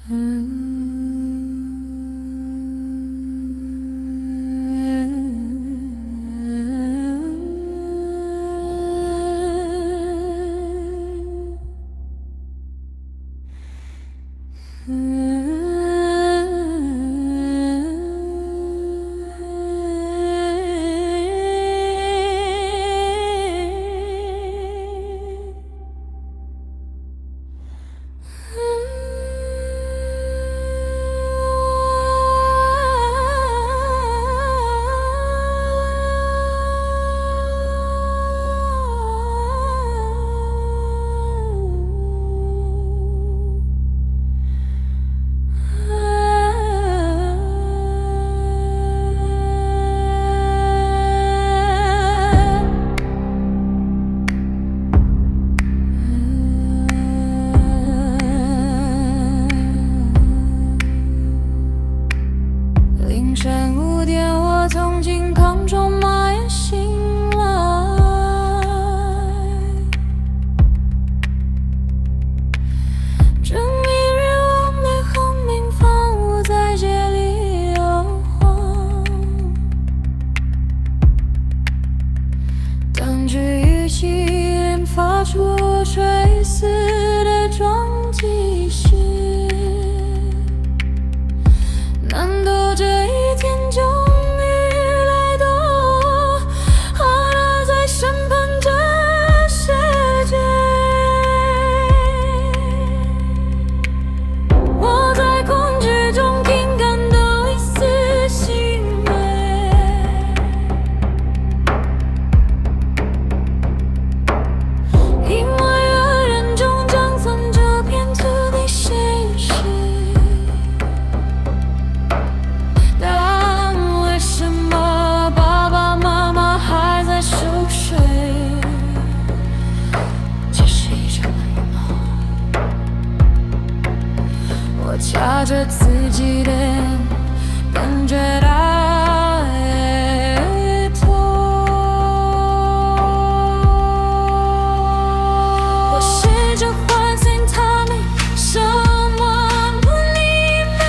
凌晨5点，我从金康中马眼醒来，这明日我没恒明房屋在街里摇晃，当这雨季连发出垂死的撞击时，难道这一天终于来到，和他在审判这世界？我在恐惧中听感到一丝欣慰，因为恶人终将从这片土地消失。我掐着自己的脸，感觉太痛。我试着唤醒他们，someone believe me。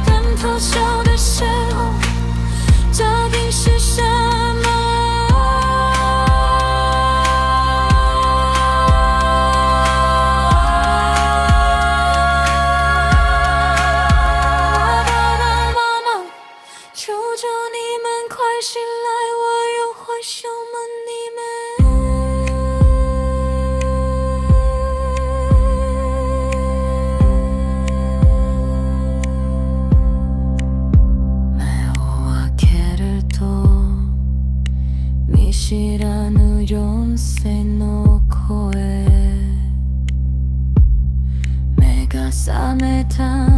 当偷笑的时候，究竟是什么？醒来，我有话想问你们。目を開けると見知らぬ四世の声、目が覚めた